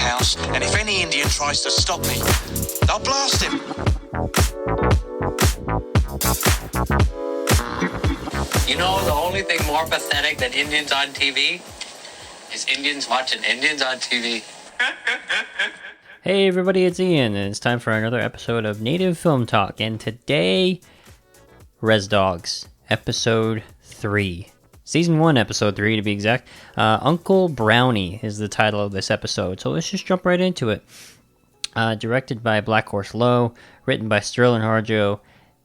house, and if any Indian tries to stop me, I'll blast him. You know, the only thing more pathetic than Indians on TV is Indians watching Indians on TV. Hey everybody, it's Ian, and it's time for another episode of Native Film Talk, and today, Res Dogs, Episode 3. Season 1, Episode 3 to be exact. Uncle Brownie is the title of this episode, so let's just jump right into it. Directed by Black Horse Lowe, written by Sterling Harjo.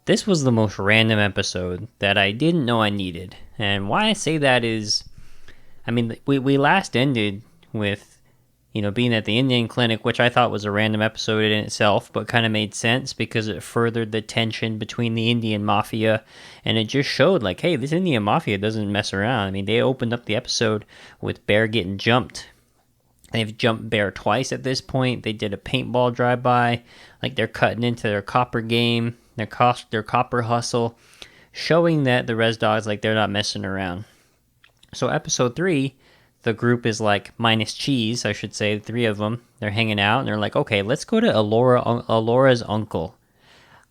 This was the most random episode that I didn't know I needed, and why I say that is, I mean, we last ended with, you know, being at the Indian clinic, which I thought was a random episode in itself, but kind of made sense because it furthered the tension between the Indian mafia, and it just showed, like, hey, this Indian mafia doesn't mess around. I mean, they opened up the episode with Bear getting jumped. They've jumped Bear twice at this point. They did a paintball drive-by. Like, they're cutting into their copper game, their copper hustle, showing that the Res Dogs, like, they're not messing around. So Episode 3... the group is like minus Cheese, I should say, 3 of them. They're hanging out, and they're like, okay, let's go to Alora's uncle,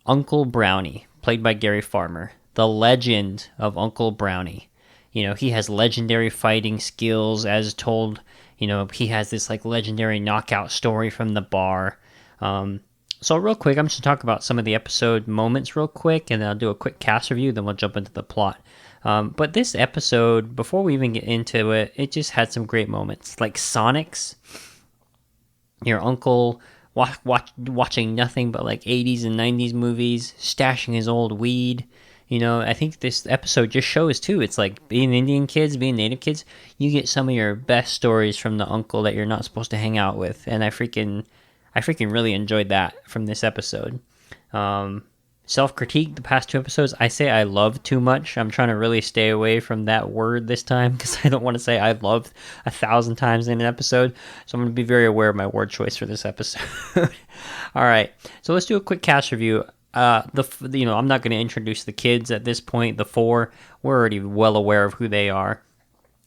Uncle Brownie, played by Gary Farmer, the legend of Uncle Brownie. You know, he has legendary fighting skills, as told. You know, he has this like legendary knockout story from the bar. So real quick, I'm just going to talk about some of the episode moments real quick, and then I'll do a quick cast review, then we'll jump into the plot. But this episode, before we even get into it, it just had some great moments. Like Sonic's, your uncle watching nothing but like 80s and 90s movies, stashing his old weed. You know, I think this episode just shows too, it's like being Indian kids, being Native kids, you get some of your best stories from the uncle that you're not supposed to hang out with. And I freaking really enjoyed that from this episode. Self-critique, the past 2 episodes, I say I love too much. I'm trying to really stay away from that word this time because I don't want to say I loved 1,000 times in an episode. So I'm going to be very aware of my word choice for this episode. All right, so let's do a quick cast review. I'm not going to introduce the kids at this point. The 4, we're already well aware of who they are.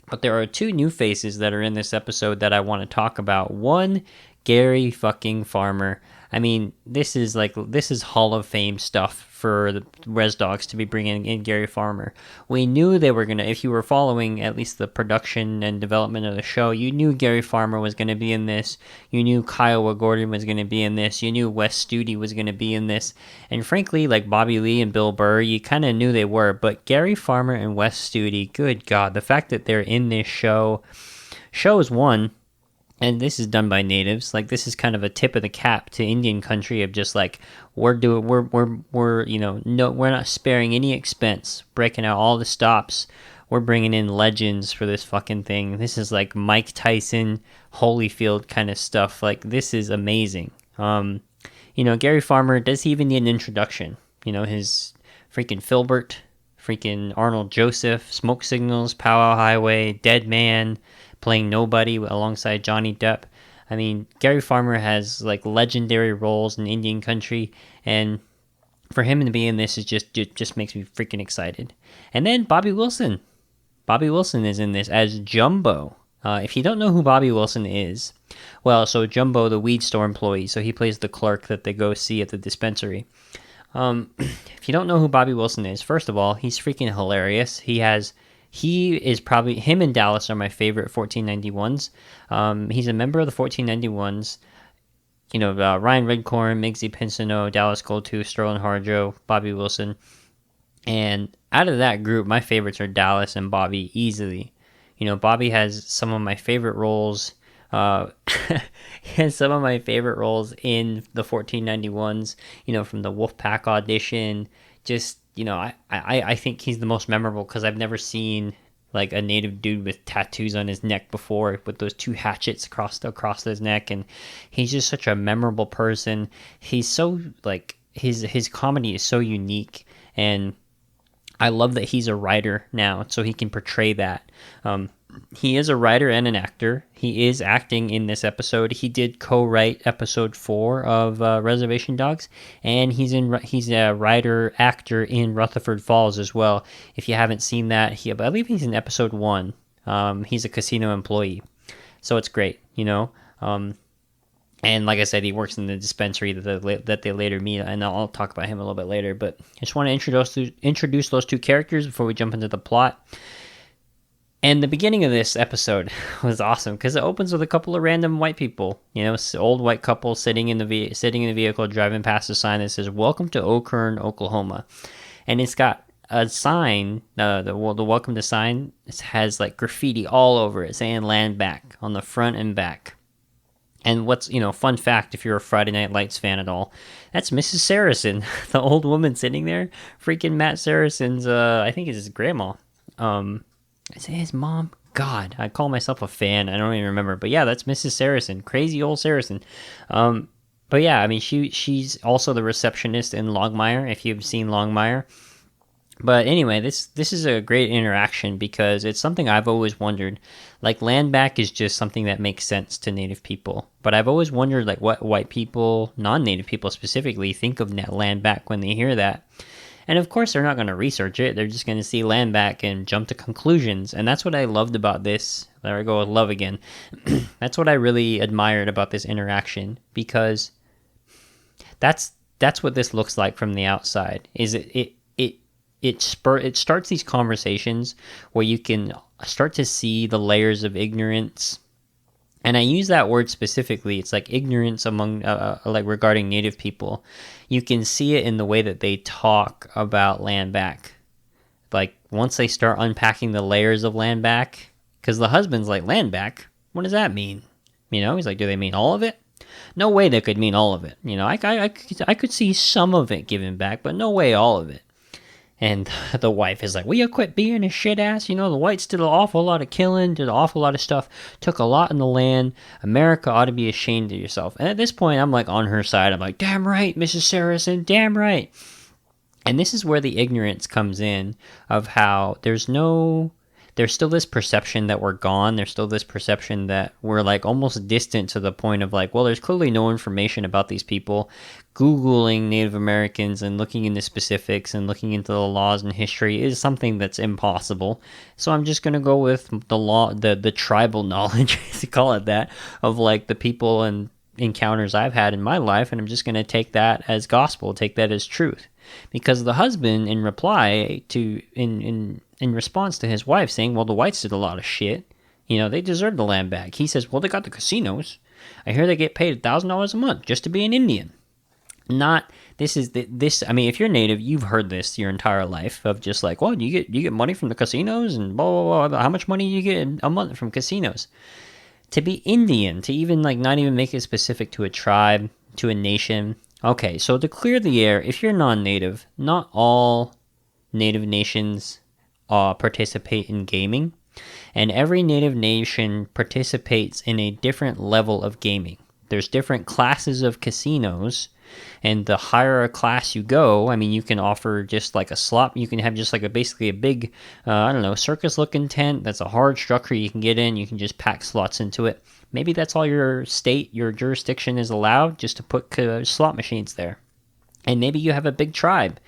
But there are 2 new faces that are in this episode that I want to talk about. One, Gary fucking Farmer. I mean, this is Hall of Fame stuff for the Res Dogs to be bringing in Gary Farmer. We knew they were going to, if you were following at least the production and development of the show, you knew Gary Farmer was going to be in this. You knew Kiowa Gordon was going to be in this. You knew Wes Studi was going to be in this. And frankly, like Bobby Lee and Bill Burr, you kind of knew they were. But Gary Farmer and Wes Studi, good God, the fact that they're in this show shows, one, and this is done by natives. Like, this is kind of a tip of the cap to Indian country of just like, we're not sparing any expense, breaking out all the stops. We're bringing in legends for this fucking thing. This is like Mike Tyson, Holyfield kind of stuff. Like, this is amazing. Gary Farmer, does he even need an introduction? You know, his freaking Filbert, freaking Arnold Joseph, Smoke Signals, Powwow Highway, Dead Man, playing Nobody alongside Johnny Depp. I mean, Gary Farmer has like legendary roles in Indian country, and for him to be in this is just makes me freaking excited. And then Bobby Wilson. Bobby Wilson is in this as Jumbo. If you don't know who Bobby Wilson is, well, so Jumbo, the weed store employee, so he plays the clerk that they go see at the dispensary. If you don't know who Bobby Wilson is, first of all, he's freaking hilarious. He is probably, him and Dallas are my favorite 1491s. He's a member of the 1491s. You know, Ryan Redcorn, Migsy Pinsino, Dallas Goldtooth, Sterling Harjo, Bobby Wilson. And out of that group, my favorites are Dallas and Bobby easily. You know, Bobby has some of my favorite roles. He has some of my favorite roles in the 1491s, you know, from the Wolfpack audition. Just, you know, I think he's the most memorable because I've never seen like a native dude with tattoos on his neck before, with those 2 hatchets across his neck, and he's just such a memorable person. He's so like his comedy is so unique, and I love that he's a writer now, so he can portray that. He is a writer and an actor. He is acting in this episode. He did co-write episode 4 of Reservation Dogs, and he's a writer actor in Rutherford Falls as well. If you haven't seen that, I believe he's in episode 1. He's a casino employee, so it's great. You know, And like I said, he works in the dispensary that they later meet, and I'll talk about him a little bit later. But I just want to introduce those two characters before we jump into the plot. And the beginning of this episode was awesome because it opens with a couple of random white people, old white couple sitting in the vehicle, driving past a sign that says "Welcome to Okern, Oklahoma," and it's got a sign. The welcome to sign has like graffiti all over it saying "Land Back" on the front and back. And what's, fun fact, if you're a Friday Night Lights fan at all, that's Mrs. Saracen, the old woman sitting there. Freaking Matt Saracen's, I think it's his grandma. Is it his mom? God, I call myself a fan. I don't even remember. But yeah, that's Mrs. Saracen. Crazy old Saracen. But yeah, I mean, she's also the receptionist in Longmire, if you've seen Longmire. But anyway, this is a great interaction because it's something I've always wondered. Like, land back is just something that makes sense to Native people. But I've always wondered, like, what white people, non-Native people specifically, think of land back when they hear that. And of course, they're not going to research it. They're just going to see land back and jump to conclusions. And that's what I loved about this. There I go with love again. That's what I really admired about this interaction, because that's what this looks like from the outside. Is it starts these conversations where you can start to see the layers of ignorance. And I use that word specifically. It's like ignorance among, like regarding Native people. You can see it in the way that they talk about land back. Like once they start unpacking the layers of land back, because the husband's like, land back? What does that mean? He's like, do they mean all of it? No way they could mean all of it. I could see some of it given back, but no way all of it. And the wife is like, will you quit being a shit ass? The whites did an awful lot of killing, did an awful lot of stuff, took a lot in the land. America ought to be ashamed of yourself. And at this point, I'm like on her side. I'm like, damn right, Mrs. Saracen, damn right. And this is where the ignorance comes in of how there's still this perception that we're gone. There's still this perception that we're like almost distant to the point of like, well, there's clearly no information about these people. Googling Native Americans and looking into specifics and looking into the laws and history is something that's impossible. So I'm just going to go with the tribal knowledge, to call it that, of like the people and encounters I've had in my life. And I'm just going to take that as gospel, take that as truth. Because the husband, in reply to, in response to his wife saying, well, the whites did a lot of shit, they deserve the land back. He says, well, they got the casinos. I hear they get paid $1,000 a month just to be an Indian. I mean, if you're Native, you've heard this your entire life of just like, well, you get money from the casinos and blah, blah, blah. How much money you get a month from casinos? To be Indian, to even like not even make it specific to a tribe, to a nation. Okay, so to clear the air, if you're non-Native, not all Native nations participate in gaming, and every Native nation participates in a different level of gaming. There's different classes of casinos, and the higher a class you go, I mean, you can offer just like a slot, you can have just like basically a big, circus-looking tent that's a hard structure you can get in, you can just pack slots into it. Maybe that's all your state, your jurisdiction is allowed, just to put slot machines there. And maybe you have a big tribe,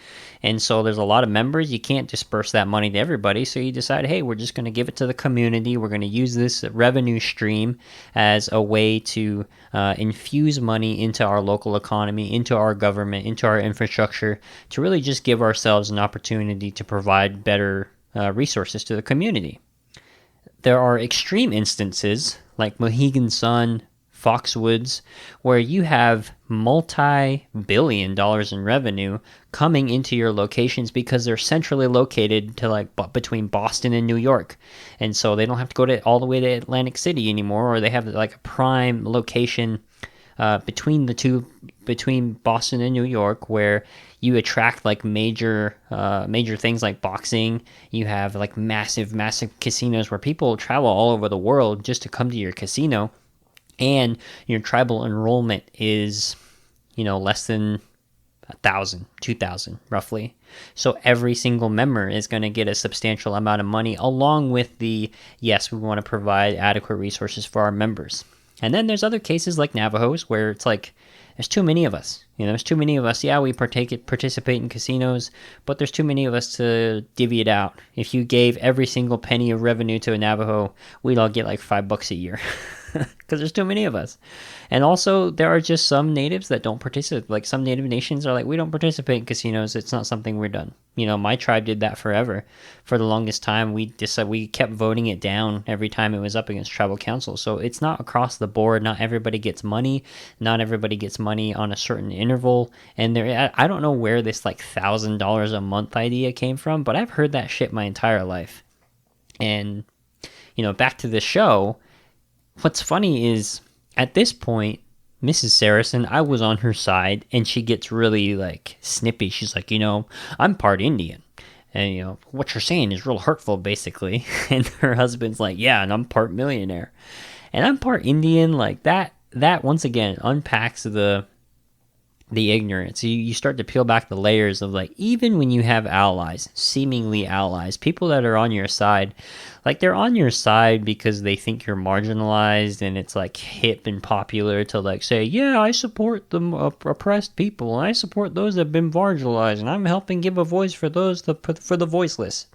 and so there's a lot of members. You can't disperse that money to everybody, so you decide, hey, we're just going to give it to the community. We're going to use this revenue stream as a way to infuse money into our local economy, into our government, into our infrastructure, to really just give ourselves an opportunity to provide better resources to the community. There are extreme instances, like Mohegan Sun, Foxwoods, where you have multi-billion dollars in revenue coming into your locations because they're centrally located to like between Boston and New York, and so they don't have to go all the way to Atlantic City anymore, or they have like a prime location between Boston and New York, where you attract like major things like boxing. You have like massive casinos where people travel all over the world just to come to your casino. And your tribal enrollment is, less than 1,000, 2,000 roughly. So every single member is going to get a substantial amount of money, along with yes, we want to provide adequate resources for our members. And then there's other cases like Navajos where it's like, there's too many of us. There's too many of us. Yeah, we participate in casinos, but there's too many of us to divvy it out. If you gave every single penny of revenue to a Navajo, we'd all get like $5 a year. because there's too many of us. And also, there are just some natives that don't participate. Like, some native nations are like, we don't participate in casinos. It's not something we're done. You know, my tribe did that forever. For the longest time, we kept voting it down every time it was up against tribal council. So it's not across the board. Not everybody gets money. Not everybody gets money on a certain interval. And I don't know where this like $1,000 a month idea came from, but I've heard that shit my entire life. And, you know, back to the show, what's funny is at this point, Mrs. Saracen, I was on her side, and she gets really, like, snippy. She's like, you know, I'm part Indian. And, you know, what you're saying is real hurtful, basically. And her husband's like, yeah, and I'm part millionaire. And I'm part Indian. Like, that once again, unpacks the ignorance. You start to peel back the layers of, like, even when you have allies, seemingly allies, people that are on your side, like, they're on your side because they think you're marginalized, and it's like hip and popular to like say, yeah, I support the oppressed people, and I support those that have been marginalized, and I'm helping give a voice for those for the voiceless.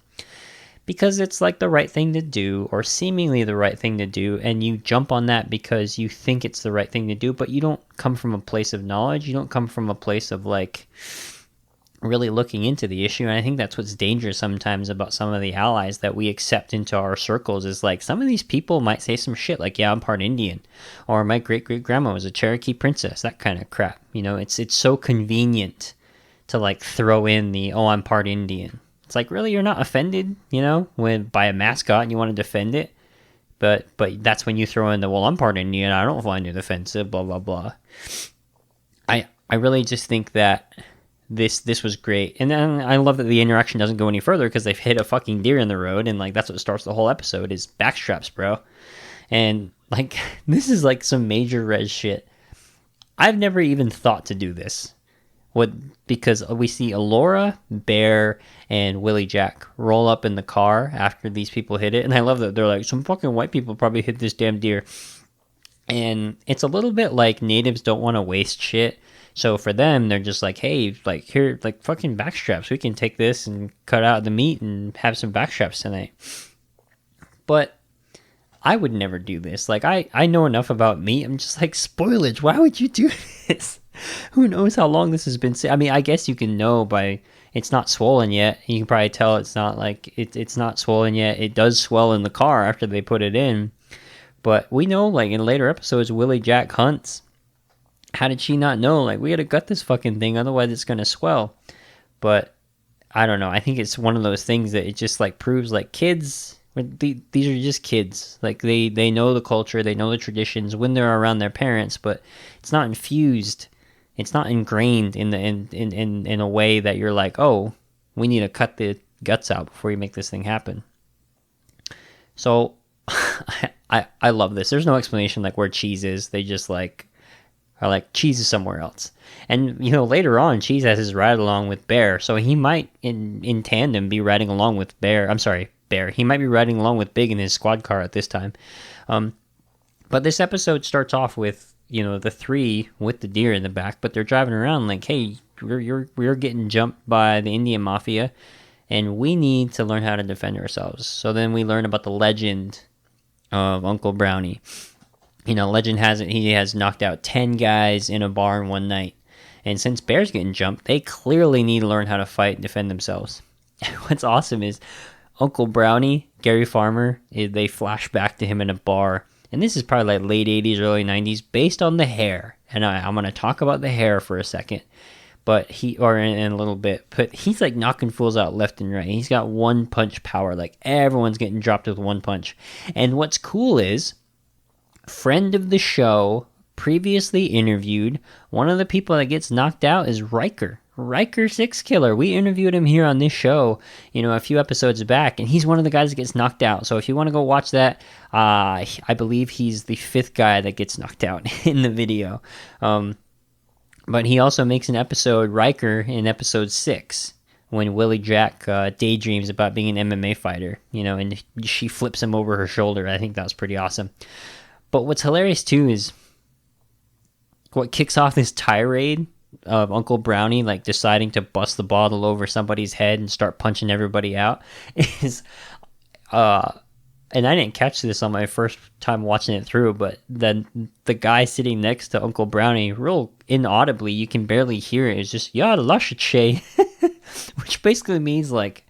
Because it's like the right thing to do, or seemingly the right thing to do, and you jump on that because you think it's the right thing to do, but you don't come from a place of knowledge. You don't come from a place of like really looking into the issue. And I think that's what's dangerous sometimes about some of the allies that we accept into our circles, is like some of these people might say some shit like, yeah, I'm part Indian, or my great-great-grandma was a Cherokee princess, that kind of crap. You know, it's so convenient to like throw in the, oh, I'm part Indian. It's like, really, you're not offended, you know, by a mascot and you want to defend it, but that's when you throw in the, well, I'm part Indian, I don't find it offensive, blah blah blah. I really just think that this was great, and then I love that the interaction doesn't go any further because they've hit a fucking deer in the road, and like that's what starts the whole episode is backstraps, bro. And like this is like some major res shit. I've never even thought to do this. Because we see Alora, Bear, and Willie Jack roll up in the car after these people hit it, and I love that they're like, some fucking white people probably hit this damn deer. And it's a little bit like natives don't want to waste shit, so for them they're just like, hey, like here, like fucking backstraps, we can take this and cut out the meat and have some backstraps tonight. But I would never do this. Like I know enough about meat, I'm just like, spoilage, why would you do this? Who knows how long this has been? I mean, I guess you can know by it's not swollen yet. You can probably tell it's not like it's not swollen yet. It does swell in the car after they put it in. But we know, like in later episodes, Willie Jack hunts. How did she not know? Like, we gotta gut this fucking thing, otherwise it's gonna swell. But I don't know. I think it's one of those things that it just like proves like kids. These are just kids. Like they know the culture, they know the traditions when they're around their parents, but it's not infused. It's not ingrained in a way that you're like, oh, we need to cut the guts out before you make this thing happen. So I love this. There's no explanation like where Cheese is. They just like are like, Cheese is somewhere else. And you know, later on, Cheese has his ride along with Bear, so he might in tandem be riding along with Bear. I'm sorry, Bear. He might be riding along with Big in his squad car at this time. But this episode starts off with, you know, the three with the deer in the back, but they're driving around like, hey, we're getting jumped by the Indian mafia, and we need to learn how to defend ourselves. So then we learn about the legend of Uncle Brownie. You know, legend has it he has knocked out 10 guys in a bar in one night. And since Bear's getting jumped, they clearly need to learn how to fight and defend themselves. What's awesome is Uncle Brownie, Gary Farmer, they flash back to him in a bar. And this is probably like late 80s, early 90s, based on the hair. And I'm going to talk about the hair for a second. But in a little bit. But he's like knocking fools out left and right. He's got one punch power. Like everyone's getting dropped with one punch. And what's cool is, friend of the show, previously interviewed, one of the people that gets knocked out is Riker. Riker Six Killer. We interviewed him here on this show, you know, a few episodes back, and he's one of the guys that gets knocked out. So if you want to go watch that, I believe he's the 5th guy that gets knocked out in the video. But he also makes an episode, Riker, in episode 6, when Willie Jack daydreams about being an MMA fighter, you know, and she flips him over her shoulder. I think that was pretty awesome. But what's hilarious too is what kicks off this tirade of Uncle Brownie like deciding to bust the bottle over somebody's head and start punching everybody out is and I didn't catch this on my first time watching it through, but then the guy sitting next to Uncle Brownie, real inaudibly, you can barely hear it, is just Yada Lashache, which basically means like,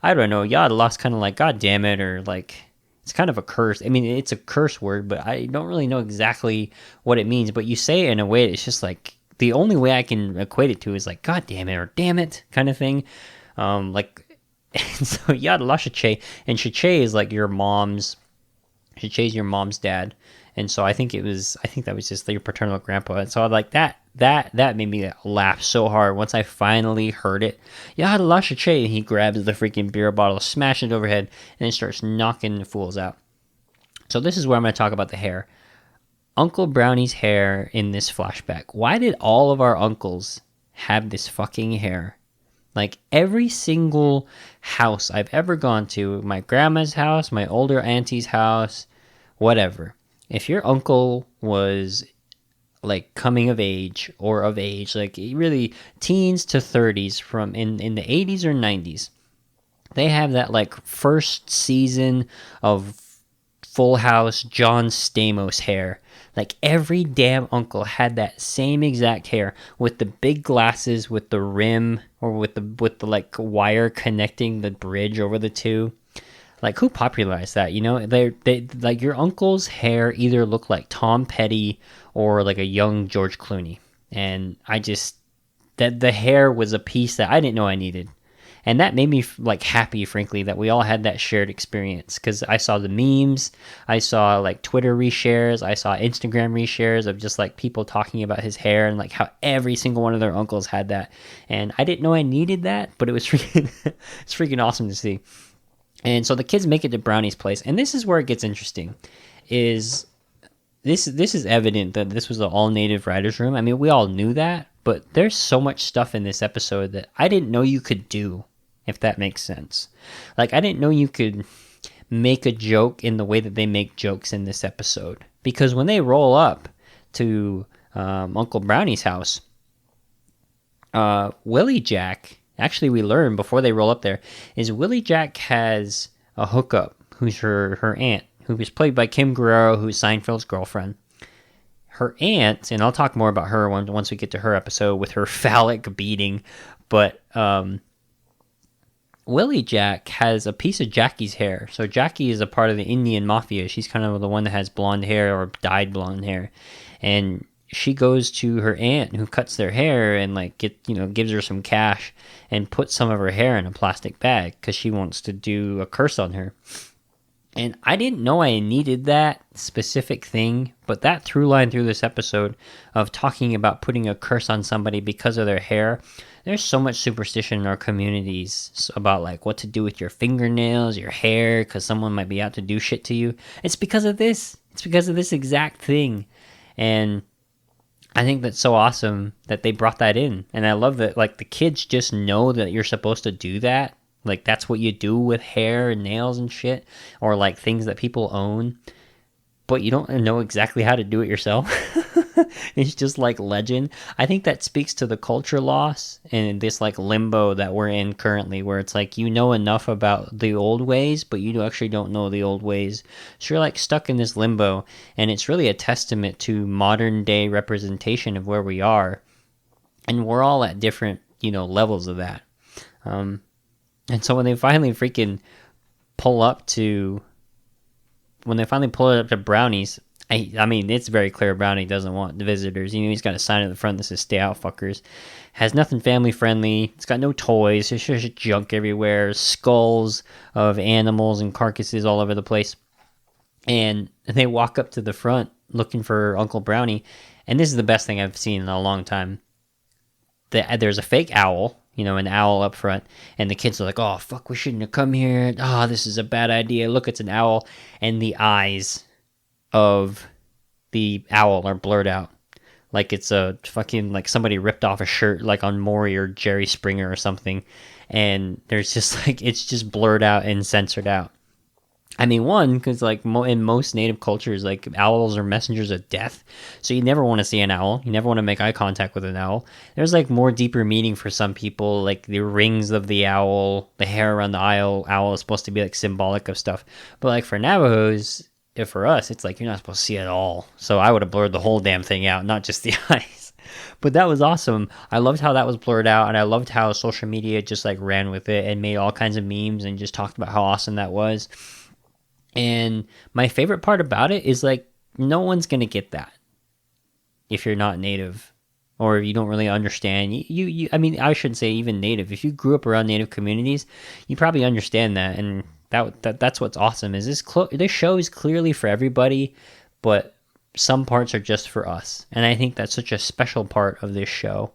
I don't know, Yada La's kind of like God damn it, or like it's kind of a curse. I mean, it's a curse word, but I don't really know exactly what it means. But you say it in a way it's just like the only way I can equate it to is like God damn it or damn it kind of thing, like. And so Yada Lashache, and Shache is like your mom's. Shache's your mom's dad, and so I think that was just your paternal grandpa. And so I like that made me laugh so hard once I finally heard it. Yada Lashache, and he grabs the freaking beer bottle, smashes it overhead, and then starts knocking the fools out. So this is where I'm going to talk about the hair. Uncle Brownie's hair in this flashback. Why did all of our uncles have this fucking hair? Like every single house I've ever gone to, my grandma's house, my older auntie's house, whatever. If your uncle was like coming of age or of age, like really teens to 30s from in the 80s or 90s, they have that like first season of Full House John Stamos hair. Like every damn uncle had that same exact hair with the big glasses with the rim or with the like wire connecting the bridge over the two. Like who popularized that? You know, they like your uncle's hair either looked like Tom Petty or like a young George Clooney. And I just that the hair was a piece that I didn't know I needed. And that made me like happy, frankly, that we all had that shared experience, because I saw the memes, I saw like Twitter reshares, I saw Instagram reshares of just like people talking about his hair and like how every single one of their uncles had that. And I didn't know I needed that, but it was freaking, it's freaking awesome to see. And so the kids make it to Brownie's place, and this is where it gets interesting. This is evident that this was an all-native writer's room. I mean, we all knew that, but there's so much stuff in this episode that I didn't know you could do, if that makes sense. Like, I didn't know you could make a joke in the way that they make jokes in this episode. Because when they roll up to Uncle Brownie's house, Willie Jack, actually we learn before they roll up there, is Willie Jack has a hookup, who's her aunt, who was played by Kim Guerrero, who's Seinfeld's girlfriend. Her aunt, and I'll talk more about her once we get to her episode with her phallic beating, but Willie Jack has a piece of Jackie's hair. So Jackie is a part of the Indian mafia. She's kind of the one that has blonde hair or dyed blonde hair. And she goes to her aunt who cuts their hair and like gives her some cash and puts some of her hair in a plastic bag because she wants to do a curse on her. And I didn't know I needed that specific thing, but that through line through this episode of talking about putting a curse on somebody because of their hair, there's so much superstition in our communities about like what to do with your fingernails, your hair, because someone might be out to do shit to you. It's because of this. It's because of this exact thing. And I think that's so awesome that they brought that in. And I love that like the kids just know that you're supposed to do that. Like, that's what you do with hair and nails and shit, or like things that people own, but you don't know exactly how to do it yourself. It's just like legend. I think that speaks to the culture loss and this like limbo that we're in currently, where it's like you know enough about the old ways, but you actually don't know the old ways. So you're like stuck in this limbo, and it's really a testament to modern day representation of where we are, and we're all at different levels of that. And so when they finally pull it up to Brownie's, I mean, it's very clear Brownie doesn't want the visitors. He's got a sign at the front that says "Stay out, fuckers." Has nothing family friendly. It's got no toys. There's just junk everywhere. Skulls of animals and carcasses all over the place. And they walk up to the front looking for Uncle Brownie. And this is the best thing I've seen in a long time. There's a fake owl. An owl up front, and the kids are like, "Oh, fuck, we shouldn't have come here. Oh, this is a bad idea. Look, it's an owl." And the eyes of the owl are blurred out. Like it's a fucking, like somebody ripped off a shirt, like on Maury or Jerry Springer or something. And there's just like, it's just blurred out and censored out. I mean, one, because like in most native cultures, like owls are messengers of death, so you never want to see an owl. You never want to make eye contact with an owl. There's like more deeper meaning for some people, like the rings of the owl, the hair around the owl is supposed to be like symbolic of stuff. But like for Navajos, if for us, it's like you're not supposed to see it at all. So I would have blurred the whole damn thing out, not just the eyes. But that was awesome. I loved how that was blurred out, and I loved how social media just like ran with it and made all kinds of memes and just talked about how awesome that was. And my favorite part about it is like no one's gonna get that if you're not native or you don't really understand. I mean, I shouldn't say even native. If you grew up around native communities, you probably understand that, and that's what's awesome. Is this show is clearly for everybody, but some parts are just for us, and I think that's such a special part of this show.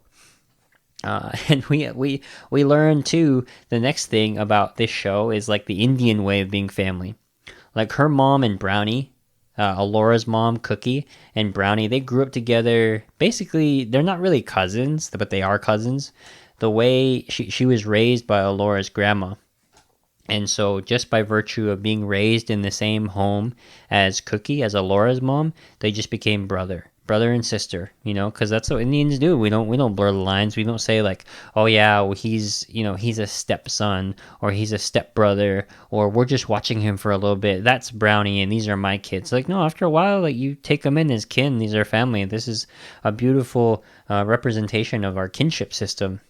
And we learn too. The next thing about this show is like the Indian way of being family. Like her mom and Brownie, Alora's mom, Cookie, and Brownie, they grew up together. Basically, they're not really cousins, but they are cousins. The way she was raised by Alora's grandma. And so just by virtue of being raised in the same home as Cookie, as Alora's mom, they just became brother and sister, because that's what Indians do. We don't blur the lines. We don't say like, oh yeah, well, he's a stepson, or he's a stepbrother, or we're just watching him for a little bit. That's Brownie and these are my kids. Like, no, after a while, like you take them in as kin. These are family. This is a beautiful representation of our kinship system.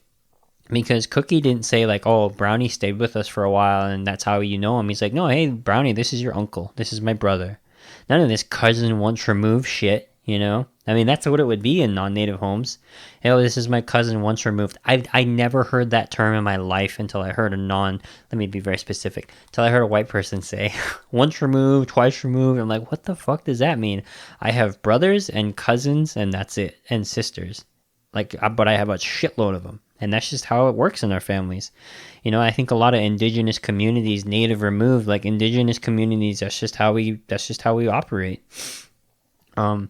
Because Cookie didn't say like, oh, Brownie stayed with us for a while and that's how you know him. He's like, no, hey, Brownie, this is your uncle. This is my brother. None of this cousin once removed shit, I mean, that's what it would be in non-native homes. Oh, this is my cousin once removed. I never heard that term in my life until I heard let me be very specific, until I heard a white person say, once removed, twice removed. I'm like, what the fuck does that mean? I have brothers and cousins and that's it, and sisters. But I have a shitload of them. And that's just how it works in our families. I think a lot of indigenous communities, native removed, like indigenous communities, that's just how we operate. And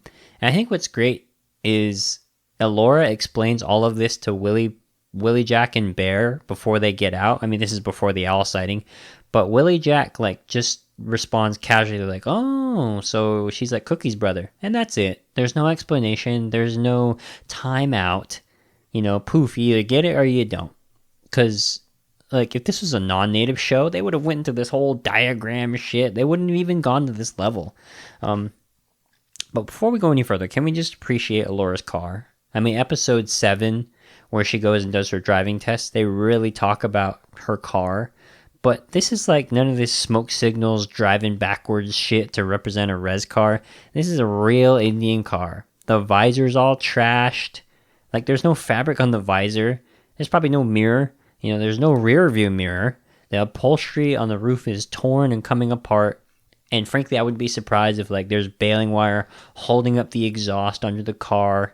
I think what's great is Elora explains all of this to Willie, Jack, and Bear before they get out. I mean, this is before the owl sighting, but Willie Jack like just responds casually like, oh, so she's like Cookie's brother, and that's it. There's no explanation. There's no timeout. Poof, you either get it or you don't. Because, like, if this was a non-native show, they would have went into this whole diagram shit. They wouldn't have even gone to this level. But before we go any further, can we just appreciate Elora's car? I mean, episode 7, where she goes and does her driving test, they really talk about her car. But this is like none of this smoke signals, driving backwards shit to represent a res car. This is a real Indian car. The visor's all trashed. Like, there's no fabric on the visor. There's probably no mirror. There's no rear view mirror. The upholstery on the roof is torn and coming apart. And frankly, I would be surprised if, like, there's baling wire holding up the exhaust under the car.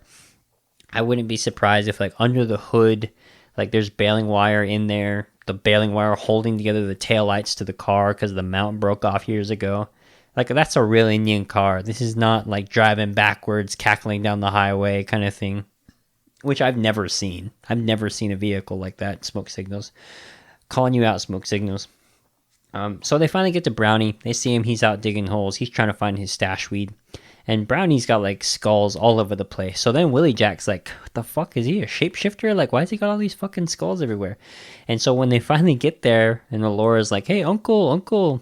I wouldn't be surprised if, like, under the hood, like, there's baling wire in there. The baling wire holding together the taillights to the car because the mount broke off years ago. Like, that's a real Indian car. This is not, like, driving backwards, cackling down the highway kind of thing. Which I've never seen. I've never seen a vehicle like that, smoke signals. Calling you out, smoke signals. So they finally get to Brownie. They see him. He's out digging holes. He's trying to find his stash weed. And Brownie's got, like, skulls all over the place. So then Willie Jack's like, what the fuck? Is he a shapeshifter? Like, why has he got all these fucking skulls everywhere? And so when they finally get there, and Elora's like, hey, uncle,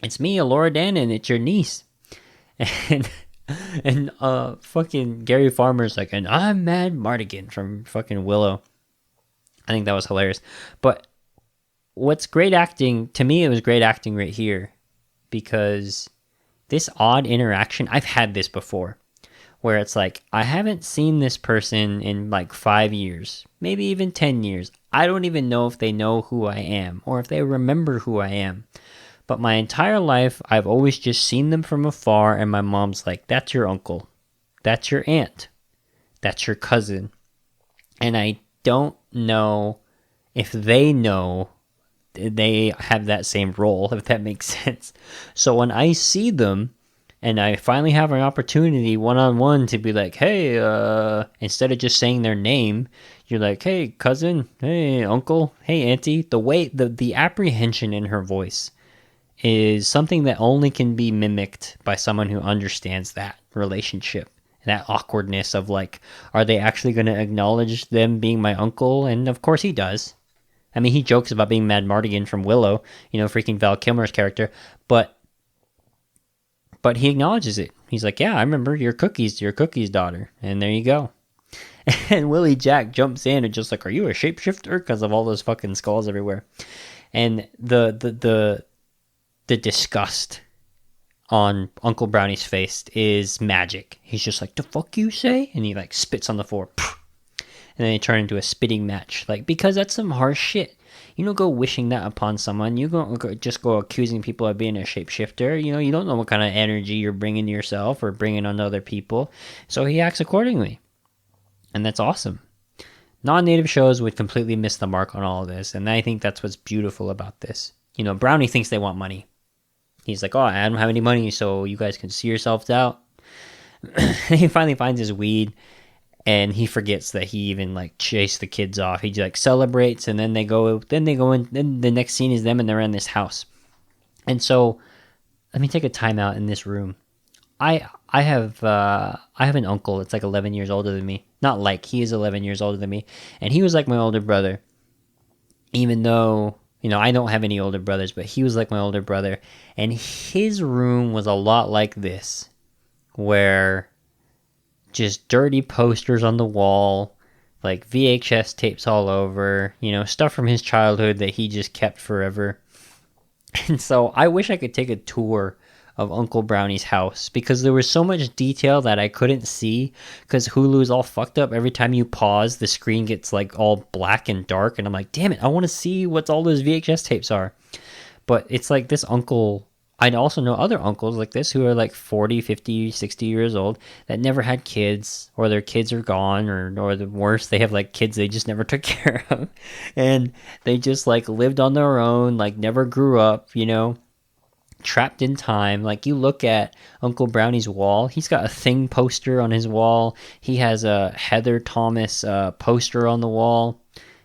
it's me, Elora Dannon. It's your niece. And fucking Gary Farmer's like, and I'm Mad Mardigan from fucking Willow. I think that was hilarious. But what's great acting, to me, it was great acting right here. Because this odd interaction, I've had this before. Where it's like, I haven't seen this person in like 5 years. Maybe even 10 years. I don't even know if they know who I am. Or if they remember who I am. But my entire life, I've always just seen them from afar, and my mom's like, that's your uncle. That's your aunt. That's your cousin. And I don't know if they know they have that same role, if that makes sense. So when I see them, and I finally have an opportunity one-on-one to be like, hey, instead of just saying their name, you're like, hey, cousin, hey, uncle, hey, auntie. The way, the apprehension in her voice is something that only can be mimicked by someone who understands that relationship, that awkwardness of like, are they actually going to acknowledge them being my uncle? And of course he does. I mean, he jokes about being Mad Mardigan from Willow, freaking Val Kilmer's character, but he acknowledges it. He's like, yeah, I remember your cookies, daughter, and there you go. And Willie Jack jumps in and just like, are you a shapeshifter? Because of all those fucking skulls everywhere. And the disgust on Uncle Brownie's face is magic. He's just like, the fuck you say? And he like spits on the floor. And then they turn into a spitting match. Like, because that's some harsh shit. You don't go wishing that upon someone. You don't just go accusing people of being a shapeshifter. You don't know what kind of energy you're bringing to yourself or bringing on other people. So he acts accordingly. And that's awesome. Non-native shows would completely miss the mark on all of this. And I think that's what's beautiful about this. Brownie thinks they want money. He's like, oh, I don't have any money, so you guys can see yourselves out. He finally finds his weed. And he forgets that he even like chased the kids off. He like celebrates, and then they go in. Then the next scene is them, and they're in this house. And so, let me take a time out in this room. I have an uncle that's like 11 years older than me. Not like, he is 11 years older than me, and he was like my older brother. Even though I don't have any older brothers, but he was like my older brother, and his room was a lot like this, where just dirty posters on the wall, like VHS tapes all over, stuff from his childhood that he just kept forever. And so I wish I could take a tour of Uncle Brownie's house, because there was so much detail that I couldn't see, because Hulu's all fucked up. Every time you pause, the screen gets like all black and dark, and I'm like, damn it, I want to see what all those VHS tapes are. But it's like this uncle, I also know other uncles like this who are like 40, 50, 60 years old that never had kids, or their kids are gone, or the worst, they have like kids they just never took care of. And they just like lived on their own, like never grew up, trapped in time. Like, you look at Uncle Brownie's wall, he's got a Thing poster on his wall. He has a Heather Thomas poster on the wall.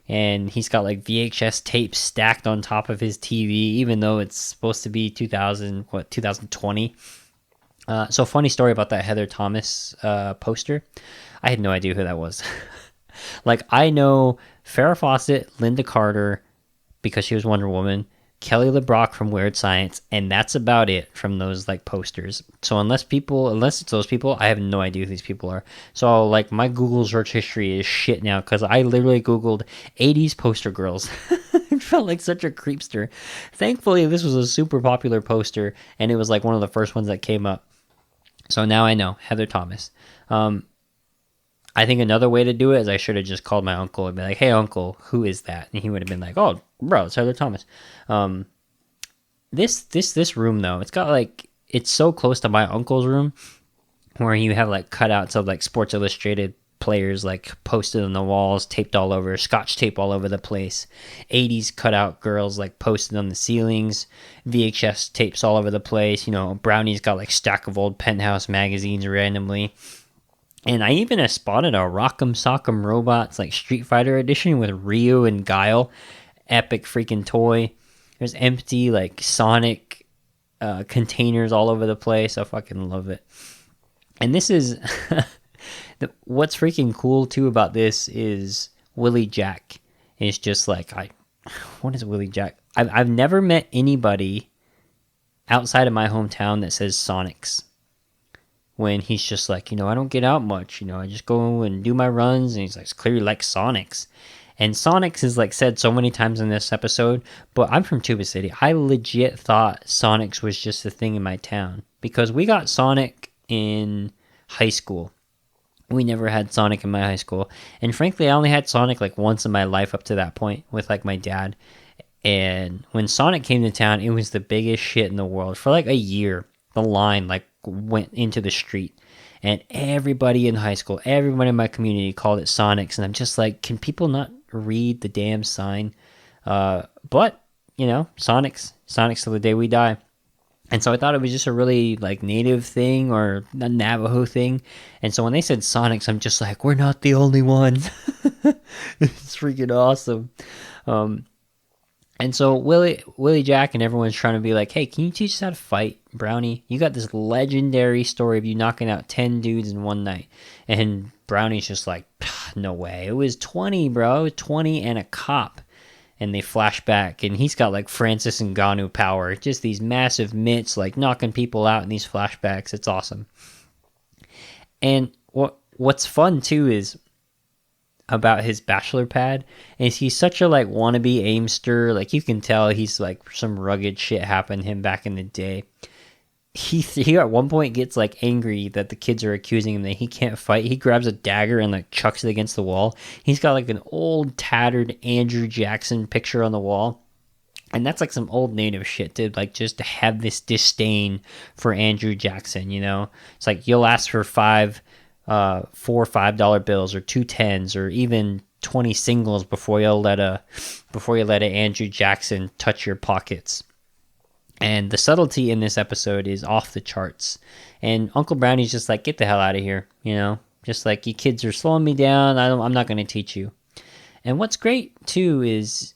And he's got like VHS tapes stacked on top of his TV, even though it's supposed to be 2020. So funny story about that Heather Thomas poster. I had no idea who that was. Like, I know Farrah Fawcett, Linda Carter, because she was Wonder Woman, Kelly LeBrock from Weird Science, and that's about it from those like posters. So unless it's those people, I have no idea who these people are. So like, my Google search history is shit now, because I literally Googled 80s poster girls. It felt like such a creepster. Thankfully, this was a super popular poster, and it was like one of the first ones that came up. So now I know, Heather Thomas. I think another way to do it is I should have just called my uncle and be like, hey uncle, who is that? And he would have been like, oh bro, it's Heather Thomas. This room though, it's got like, it's so close to my uncle's room, where you have like cutouts of like Sports Illustrated players like posted on the walls, taped all over, Scotch tape all over the place, 80s cutout girls like posted on the ceilings, VHS tapes all over the place. Brownie's got like stack of old Penthouse magazines randomly. And I even spotted a Rock'em Sock'em Robots like Street Fighter edition with Ryu and Guile. Epic freaking toy. There's empty like Sonic containers all over the place. I fucking love it. And this is what's freaking cool too about this is Willie Jack is just like, what is Willie Jack? I've never met anybody outside of my hometown that says Sonics. When he's just like, I don't get out much, I just go and do my runs, and he's like, clearly like Sonics. And Sonics is like said so many times in this episode, but I'm from Tuba City. I legit thought Sonics was just a thing in my town, because we got Sonic in high school. We never had Sonic in my high school. And frankly, I only had Sonic like once in my life up to that point with like my dad. And when Sonic came to town, it was the biggest shit in the world. For like a year, the line like went into the street, and everybody in high school, everyone in my community called it Sonics, and I'm just like, can people not read the damn sign? But Sonics till the day we die. And so I thought it was just a really like native thing, or a Navajo thing. And so when they said Sonics, I'm just like, we're not the only ones. It's freaking awesome. And so Willie Jack and everyone's trying to be like, hey, can you teach us how to fight, Brownie? You got this legendary story of you knocking out 10 dudes in one night. And Brownie's just like, no way. It was 20, bro. 20 and a cop. And they flash back, and he's got like Francis Ngannou power. Just these massive mitts, like knocking people out in these flashbacks. It's awesome. And what's fun too is about his bachelor pad is he's such a like wannabe aimster. Like you can tell he's like some rugged shit happened to him back in the day. He at one point gets like angry that the kids are accusing him that he can't fight. He grabs a dagger and like chucks it against the wall. He's got like an old tattered Andrew Jackson picture on the wall. And that's like some old native shit to like just to have this disdain for Andrew Jackson, you know? It's like you'll ask for $4 or $5 bills or 2 tens or even 20 singles before you let a Andrew Jackson touch your pockets. And the subtlety in this episode is off the charts. And Uncle Brownie's just like, get the hell out of here, you know? Just like, you kids are slowing me down. I'm not going to teach you. And what's great too is,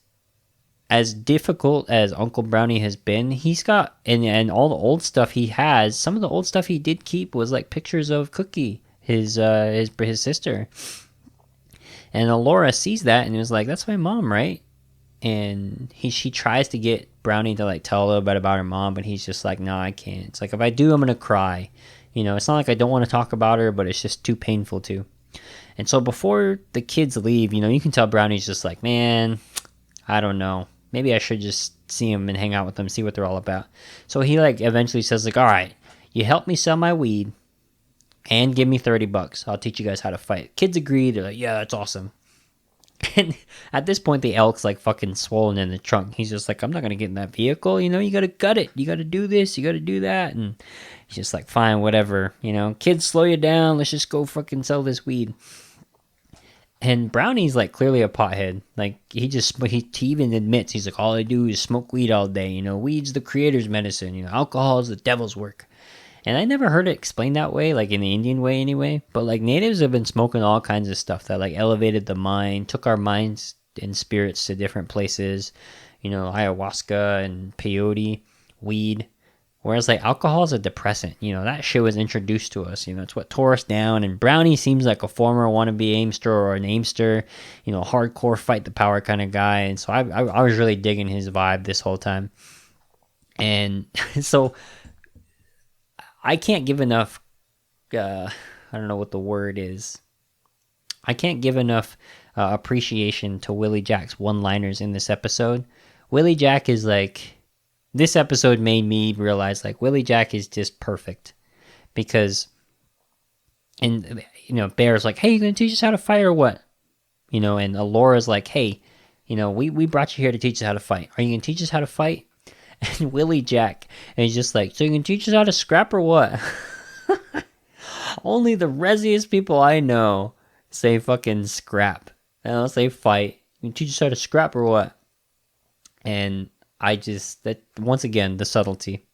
as difficult as Uncle Brownie has been, he's got, and all the old stuff he has, some of the old stuff he did keep was like pictures of Cookie, his sister. And Laura sees that and is like, that's my mom, right? And she tries to get Brownie to like tell a little bit about her mom, but he's just like, no, I can't. It's like, if I do, I'm going to cry. You know, it's not like I don't want to talk about her, but it's just too painful to. And so before the kids leave, you know, you can tell Brownie's just like, man, I don't know. Maybe I should just see him and hang out with them, see what they're all about. So he like eventually says like, all right, you help me sell my weed and give me $30. I'll teach you guys how to fight. Kids agree. They're like, yeah, that's awesome. And at this point, the elk's like fucking swollen in the trunk. He's just like, I'm not going to get in that vehicle. You know, you got to gut it. You got to do this. You got to do that. And he's just like, fine, whatever. You know, kids, slow you down. Let's just go fucking sell this weed. And Brownie's like clearly a pothead. Like he even admits, he's like, all I do is smoke weed all day. You know, weed's the creator's medicine. You know, alcohol is the devil's work. And I never heard it explained that way, like in the Indian way anyway. But like natives have been smoking all kinds of stuff that like elevated the mind, took our minds and spirits to different places. You know, ayahuasca and peyote, weed. Whereas like alcohol is a depressant. You know, that shit was introduced to us. You know, it's what tore us down. And Brownie seems like a former wannabe aimster or an aimster. You know, hardcore fight the power kind of guy. And so I was really digging his vibe this whole time. And so I can't give enough, I don't know what the word is. I can't give enough appreciation to Willie Jack's one-liners in this episode. Willie Jack is like, this episode made me realize like Willie Jack is just perfect. Because, and you know, Bear's like, hey, you gonna teach us how to fight or what? You know, and Laura's like, hey, you know, we brought you here to teach us how to fight. Are you gonna teach us how to fight? And Willie Jack, and he's just like, so you can teach us how to scrap or what? Only the resiest people I know say fucking scrap. They don't say fight. You can teach us how to scrap or what? And I just, that once again, the subtlety.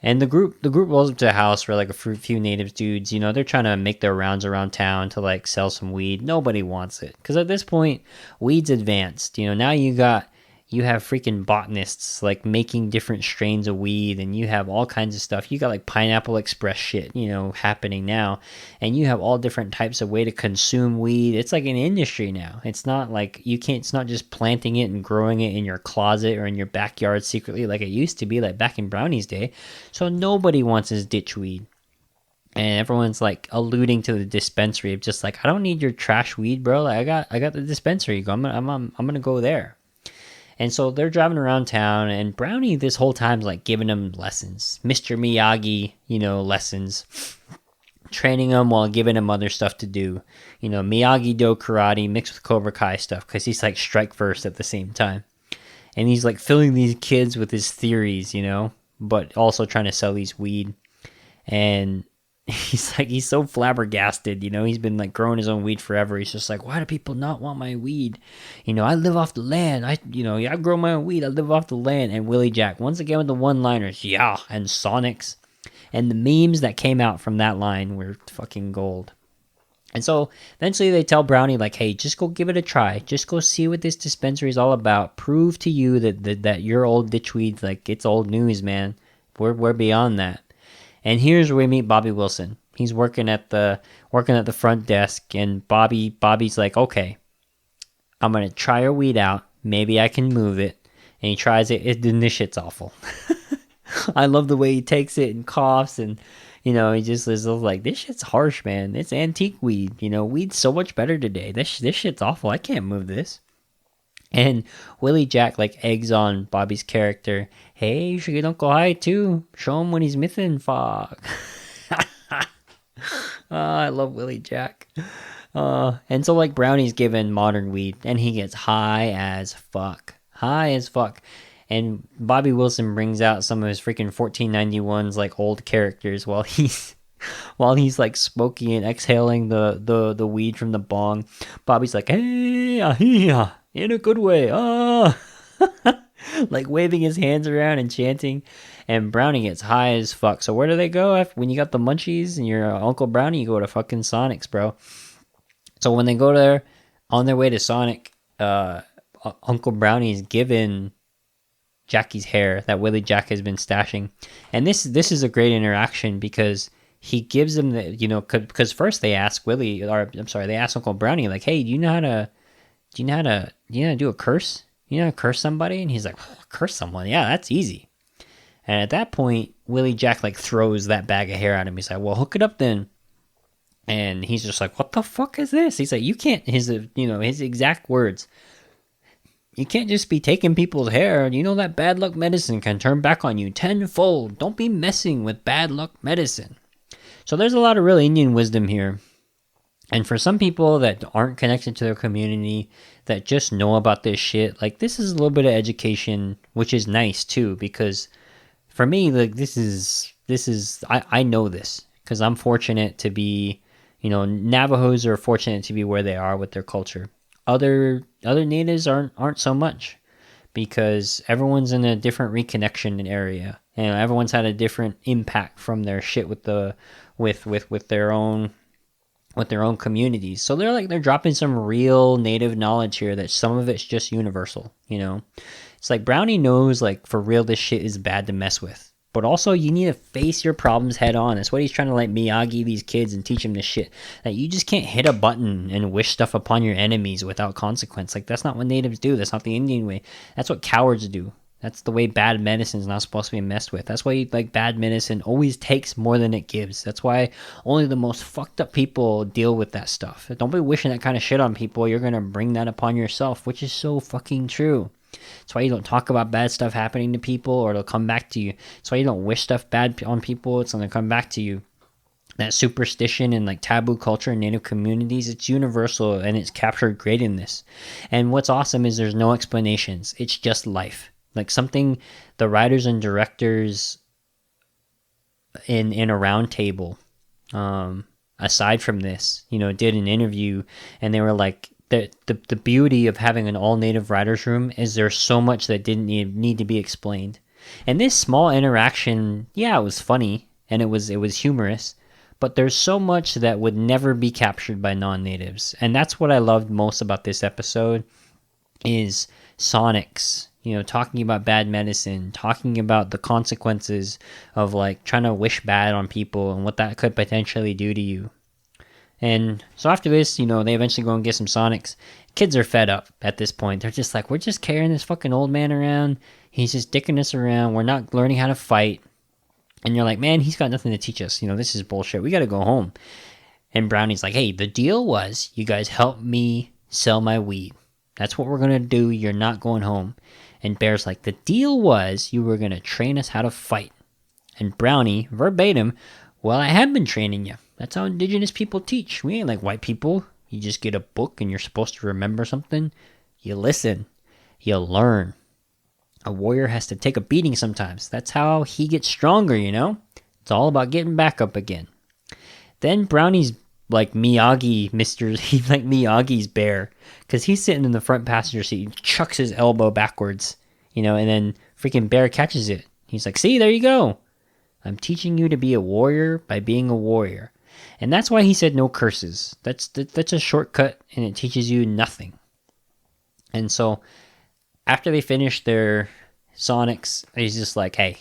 And the group rolls up to a house where like a few native dudes, you know, they're trying to make their rounds around town to like sell some weed. Nobody wants it. Because at this point, weed's advanced. You know, now you have freaking botanists like making different strains of weed, and you have all kinds of stuff. You got like Pineapple Express shit, you know, happening now, and you have all different types of way to consume weed. It's like an industry now. It's not like it's not just planting it and growing it in your closet or in your backyard secretly like it used to be, like back in Brownie's day. So nobody wants his ditch weed. And everyone's like alluding to the dispensary of just like, I don't need your trash weed, bro. Like I got the dispensary. I'm gonna go there. And so they're driving around town, and Brownie this whole time's like giving them lessons, Mr. Miyagi, you know, lessons, training them while giving them other stuff to do, you know, Miyagi-Do karate mixed with Cobra Kai stuff, because he's like strike first at the same time. And he's like filling these kids with his theories, you know, but also trying to sell these weed. And he's so flabbergasted, you know, he's been like growing his own weed forever. He's just like, why do people not want my weed? You know, I live off the land. I grow my own weed. I live off the land. And Willie Jack, once again with the one-liners, yeah, and Sonics. And the memes that came out from that line were fucking gold. And so eventually they tell Brownie, like, hey, just go give it a try. Just go see what this dispensary is all about. Prove to you that you're old ditchweed, like, it's old news, man. We're beyond that. And here's where we meet Bobby Wilson. He's working at the front desk, and Bobby's like, okay, I'm gonna try your weed out. Maybe I can move it. And he tries it, and this shit's awful. I love the way he takes it and coughs, and he just is like, this shit's harsh, man. It's antique weed. Weed's so much better today. This shit's awful. I can't move this. And Willie Jack like eggs on Bobby's character. Hey, you should get Uncle High too. Show him when he's missing fog. I love Willie Jack. And so like Brownie's given modern weed, and he gets high as fuck. And Bobby Wilson brings out some of his freaking 1491's like old characters while he's like smoking and exhaling the weed from the bong. Bobby's like, hey, in a good way, like waving his hands around and chanting. And Brownie gets high as fuck. So where do they go when you got the munchies and you're Uncle Brownie? You go to fucking Sonic's, bro. So when they go there, on their way to Sonic, Uncle Brownie's given Jackie's hair that Willie Jack has been stashing. And this is a great interaction because he gives them because first they ask they ask Uncle Brownie, like, hey, do you know how to do a curse? You know how to curse somebody? And he's like, curse someone? Yeah, that's easy. And at that point, Willie Jack like throws that bag of hair at him. He's like, well, hook it up then. And he's just like, what the fuck is this? He's like, you can't, his exact words, you can't just be taking people's hair. You know that bad luck medicine can turn back on you tenfold. Don't be messing with bad luck medicine. So there's a lot of real Indian wisdom here. And for some people that aren't connected to their community, that just know about this shit, like this is a little bit of education, which is nice too, because for me, like I know this because I'm fortunate to be, Navajos are fortunate to be where they are with their culture. Other natives aren't so much, because everyone's in a different reconnection area, and everyone's had a different impact from their shit with their own communities. So they're dropping some real native knowledge here that some of it's just universal. It's like Brownie knows, like, for real, this shit is bad to mess with. But also, you need to face your problems head on. That's what he's trying to, like, Miyagi these kids and teach them this shit. That you just can't hit a button and wish stuff upon your enemies without consequence. Like, that's not what natives do. That's not the Indian way. That's what cowards do. That's the way bad medicine is not supposed to be messed with. That's why, like, bad medicine always takes more than it gives. That's why only the most fucked up people deal with that stuff. Don't be wishing that kind of shit on people. You're going to bring that upon yourself, which is so fucking true. That's why you don't talk about bad stuff happening to people, or it'll come back to you. That's why you don't wish stuff bad on people. It's going to come back to you. That superstition and like taboo culture in native communities, it's universal, and it's captured great in this. And what's awesome is there's no explanations. It's just life. Like something the writers and directors in a round table, aside from this, did an interview, and they were like, the beauty of having an all-native writer's room is there's so much that didn't need to be explained. And this small interaction, yeah, it was funny, and it was humorous, but there's so much that would never be captured by non-natives. And that's what I loved most about this episode, is Sonic's, talking about bad medicine, talking about the consequences of like trying to wish bad on people and what that could potentially do to you. And so after this, they eventually go and get some Sonics. Kids are fed up at this point. They're just like, we're just carrying this fucking old man around. He's just dicking us around. We're not learning how to fight. And you're like, man, he's got nothing to teach us. This is bullshit. We got to go home. And Brownie's like, hey, the deal was you guys help me sell my weed. That's what we're going to do. You're not going home. And Bear's like, the deal was you were going to train us how to fight. And Brownie, verbatim, well, I have been training you. That's how indigenous people teach. We ain't like white people. You just get a book and you're supposed to remember something. You listen. You learn. A warrior has to take a beating sometimes. That's how he gets stronger, It's all about getting back up again. Then Brownie's like Miyagi, he's like Miyagi's bear. Because he's sitting in the front passenger seat and chucks his elbow backwards, and then freaking Bear catches it. He's like, see, there you go. I'm teaching you to be a warrior by being a warrior. And that's why he said no curses. That's a shortcut, and it teaches you nothing. And so after they finish their Sonics, he's just like, hey,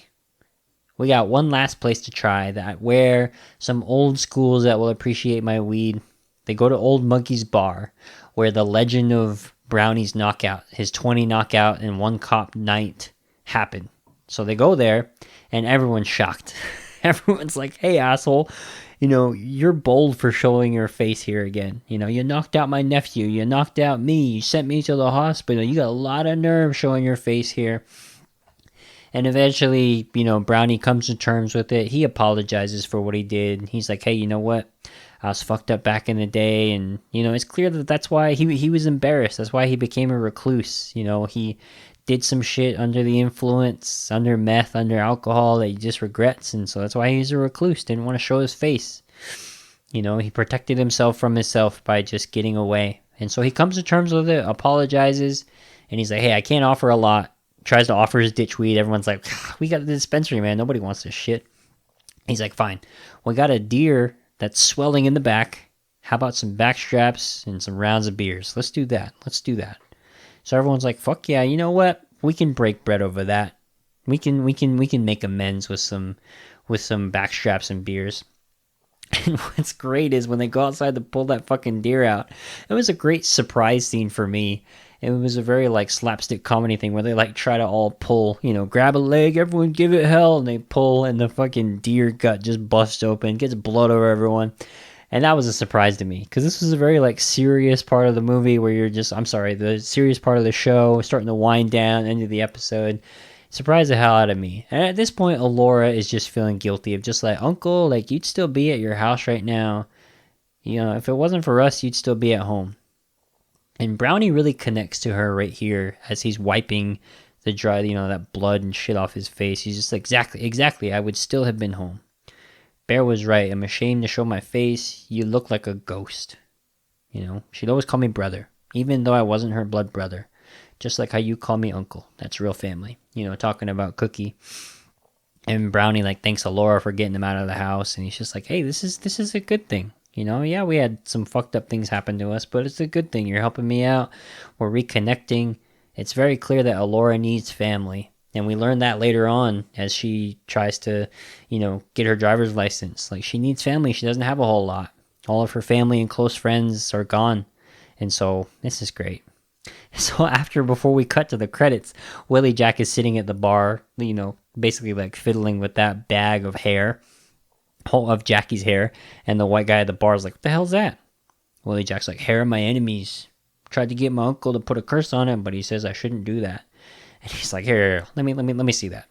we got one last place to try that where some old schools that will appreciate my weed. They go to Old Monkey's Bar, where the legend of Brownie's knockout, his 20 knockout and one cop night happened. So they go there, and everyone's shocked. Everyone's like, hey, asshole, you're bold for showing your face here again. You knocked out my nephew. You knocked out me. You sent me to the hospital. You got a lot of nerve showing your face here. And eventually, Brownie comes to terms with it. He apologizes for what he did. He's like, hey, you know what? I was fucked up back in the day. And, it's clear that that's why he was embarrassed. That's why he became a recluse. He did some shit under the influence, under meth, under alcohol that he just regrets. And so that's why he's a recluse. Didn't want to show his face. He protected himself from himself by just getting away. And so he comes to terms with it, apologizes. And he's like, hey, I can't offer a lot. Tries to offer his ditch weed. Everyone's like, we got the dispensary, man. Nobody wants this shit. He's like, fine. We got a deer that's swelling in the back. How about some back straps and some rounds of beers? Let's do that. So everyone's like, fuck yeah, you know what? We can break bread over that. We can make amends with some back straps and beers. And what's great is when they go outside to pull that fucking deer out, it was a great surprise scene for me. It was a very slapstick comedy thing where they try to all pull, grab a leg, everyone give it hell, and they pull, and the fucking deer gut just busts open, gets blood over everyone. And that was a surprise to me, because this was a very serious part of the movie where the serious part of the show, starting to wind down, end of the episode. Surprised the hell out of me. And at this point, Alora is just feeling guilty of just Uncle, you'd still be at your house right now. If it wasn't for us, you'd still be at home. And Brownie really connects to her right here as he's wiping the dry, that blood and shit off his face. He's just exactly, I would still have been home. Bear was right. I'm ashamed to show my face. You look like a ghost. She'd always call me brother, even though I wasn't her blood brother. Just like how you call me uncle. That's real family. Talking about Cookie. And Brownie thanks Alora for getting him out of the house. And he's just like, hey, this is a good thing. Yeah, we had some fucked up things happen to us, but it's a good thing. You're helping me out. We're reconnecting. It's very clear that Alora needs family. And we learn that later on as she tries to, get her driver's license. She needs family. She doesn't have a whole lot. All of her family and close friends are gone. And so this is great. So before we cut to the credits, Willie Jack is sitting at the bar, basically fiddling with that bag of hair. Of Jackie's hair, and the white guy at the bar is like, what the hell's that? Willie Jack's like, hair of my enemies. Tried to get my uncle to put a curse on him, but he says I shouldn't do that. And he's like, here, let me see that.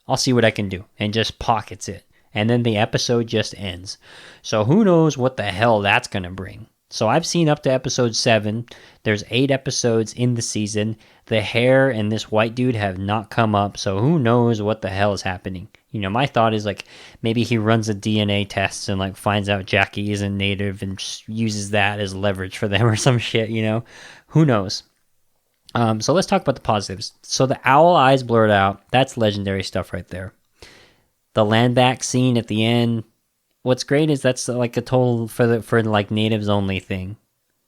I'll see what I can do, and just pockets it. And then the episode just ends. So who knows what the hell that's gonna bring. So I've seen up to episode 7. There's 8 episodes in the season. The hair and this white dude have not come up, so who knows what the hell is happening. My thought is maybe he runs a DNA test and finds out Jackie isn't native and just uses that as leverage for them or some shit, Who knows? So let's talk about the positives. So the owl eyes blurred out. That's legendary stuff right there. The land back scene at the end. What's great is that's a total for natives only thing.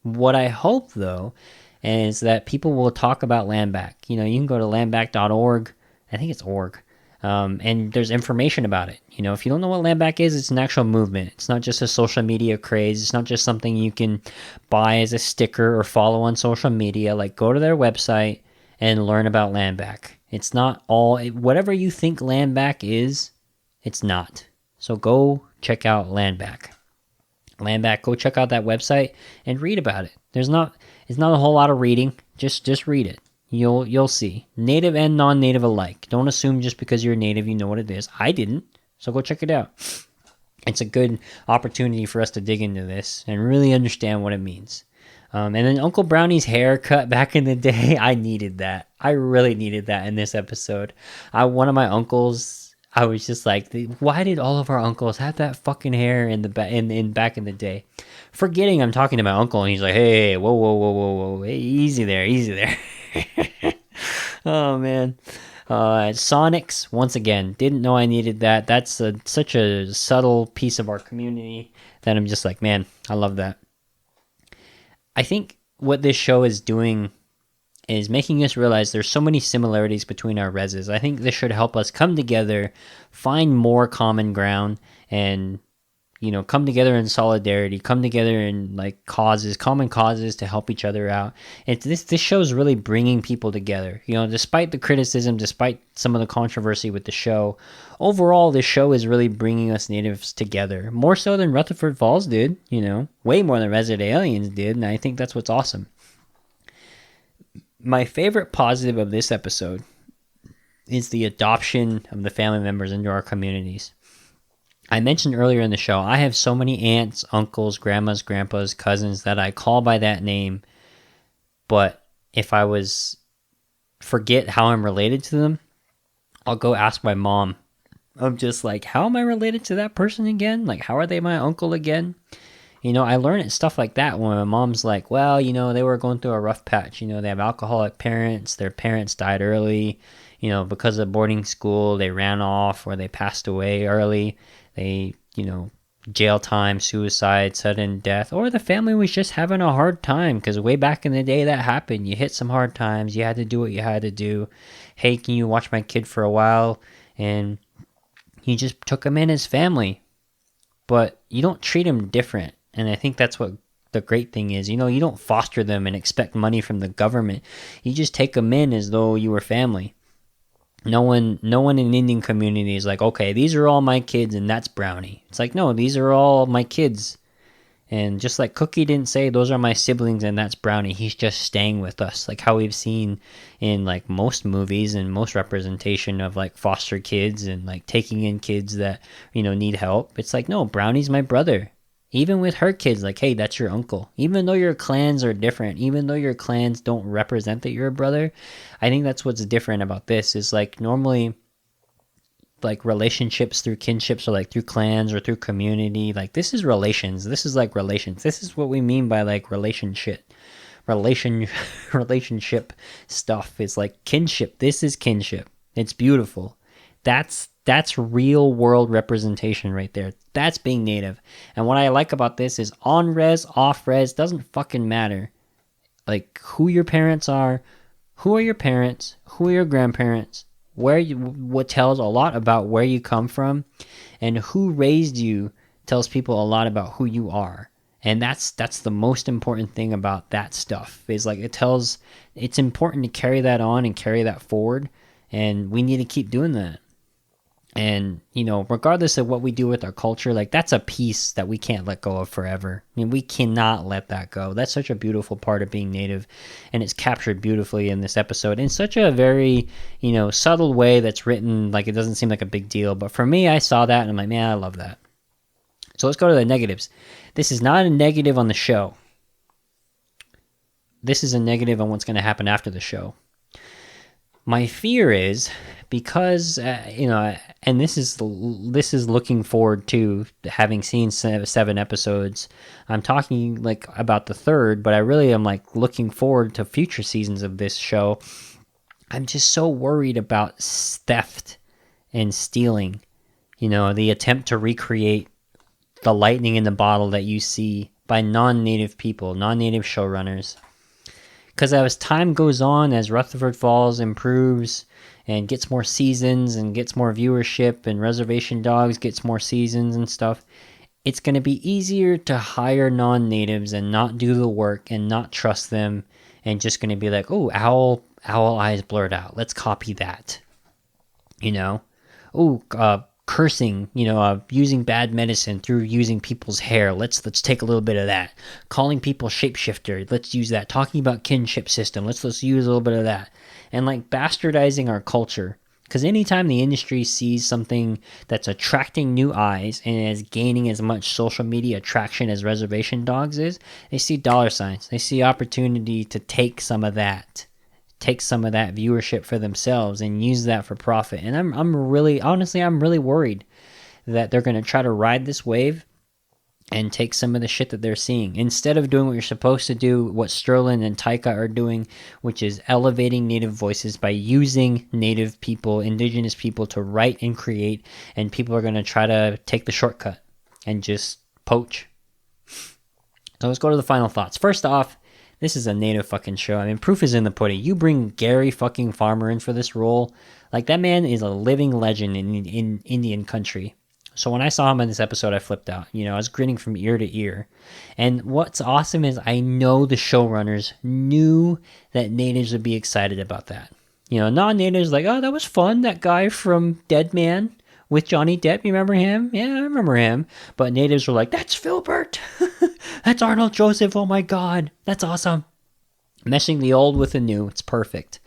What I hope though is that people will talk about land back. You can go to landback.org. I think it's org. And there's information about it. If you don't know what land back is, it's an actual movement. It's not just a social media craze. It's not just something you can buy as a sticker or follow on social media. Go to their website and learn about land back. It's not all, whatever you think land back is, it's not. So go check out land back. Land back, go check out that website and read about it. It's not a whole lot of reading. Just read it. You'll see. Native and non-native alike. Don't assume just because you're native you know what it is. I didn't, so go check it out. It's a good opportunity for us to dig into this and really understand what it means. And then Uncle Brownie's haircut back in the day, I needed that. I really needed that in this episode. One of my uncles, I was just like, why did all of our uncles have that fucking hair in back in the day? Forgetting I'm talking to my uncle, and he's like, hey, whoa, hey, easy there. Oh man. Sonics, once again, didn't know I needed that. That's such a subtle piece of our community that I'm just like, man, I love that. I think what this show is doing is making us realize there's so many similarities between our reses. I think this should help us come together, find more common ground, and come together in solidarity, come together in like common causes to help each other out. This show is really bringing people together. Despite the criticism, despite some of the controversy with the show, overall, this show is really bringing us natives together. More so than Rutherford Falls did, way more than Resident Aliens did, and I think that's what's awesome. My favorite positive of this episode is the adoption of the family members into our communities. I mentioned earlier in the show, I have so many aunts, uncles, grandmas, grandpas, cousins that I call by that name, but if I forget how I'm related to them, I'll go ask my mom. I'm just like, how am I related to that person again? Like, how are they my uncle again? I learn stuff like that when my mom's like, well, they were going through a rough patch. They have alcoholic parents. Their parents died early. Because of boarding school, they ran off or they passed away early. They, jail time, suicide, sudden death, or the family was just having a hard time because way back in the day that happened. You hit some hard times. You had to do what you had to do. Hey, can you watch my kid for a while? And you just took him in as family. But you don't treat him different. And I think that's what the great thing is. You don't foster them and expect money from the government. You just take them in as though you were family. No one in Indian community is like, okay, these are all my kids and that's Brownie. It's like, no, these are all my kids. And just like Cookie didn't say, those are my siblings and that's Brownie. He's just staying with us. Like how we've seen in like most movies and most representation of like foster kids and like taking in kids that, need help. It's like, no, Brownie's my brother. Even with her kids, like, hey, that's your uncle. Even though your clans are different, even though your clans don't represent that you're a brother, I think that's what's different about this is like normally like relationships through kinships or like through clans or through community. Like this is relations. This is like relations. This is what we mean by like relationship stuff. It's like kinship. This is kinship. It's beautiful. That's real world representation right there. That's being native. And what I like about this is on res, off res, doesn't fucking matter. Like who your parents are, who are your parents, who are your grandparents, what tells a lot about where you come from, and who raised you tells people a lot about who you are. And that's the most important thing about that stuff is like it's important to carry that on and carry that forward. And we need to keep doing that. And, regardless of what we do with our culture, like that's a piece that we can't let go of forever. I mean, we cannot let that go. That's such a beautiful part of being native. And it's captured beautifully in this episode in such a very, subtle way that's written like it doesn't seem like a big deal. But for me, I saw that and I'm like, man, I love that. So let's go to the negatives. This is not a negative on the show. This is a negative on what's going to happen after the show. My fear is because, and this is looking forward to having seen 7 episodes. I'm talking like about the 3rd, but I really am like looking forward to future seasons of this show. I'm just so worried about theft and stealing, the attempt to recreate the lightning in the bottle that you see by non-native people, non-native showrunners. Because as time goes on, as Rutherford Falls improves and gets more seasons and gets more viewership and Reservation Dogs gets more seasons and stuff, it's going to be easier to hire non-natives and not do the work and not trust them and just going to be like, oh, owl eyes blurred out. Let's copy that. Cursing, using bad medicine through using people's hair. Let's take a little bit of that. Calling people shapeshifter. Let's use that. Talking about kinship system. Let's use a little bit of that. And like bastardizing our culture. Because anytime the industry sees something that's attracting new eyes and is gaining as much social media attraction as Reservation Dogs is, they see dollar signs. They see opportunity to take some of that viewership for themselves and use that for profit. And I'm really worried that they're going to try to ride this wave and take some of the shit that they're seeing. Instead of doing what you're supposed to do, what Sterling and Taika are doing, which is elevating Native voices by using Native people, indigenous people to write and create, and people are going to try to take the shortcut and just poach. So let's go to the final thoughts. First off, this is a Native fucking show. I mean, proof is in the pudding. You bring Gary fucking Farmer in for this role. Like, that man is a living legend in Indian country. So when I saw him in this episode, I flipped out. You know, I was grinning from ear to ear. And what's awesome is I know the showrunners knew that natives would be excited about that. You know, non-natives like, oh, that was fun. That guy from Dead Man with Johnny Depp, you remember him? Yeah, I remember him. But natives were like, that's Filbert. That's Arnold Joseph. Oh my God. That's awesome. Meshing the old with the new. It's perfect.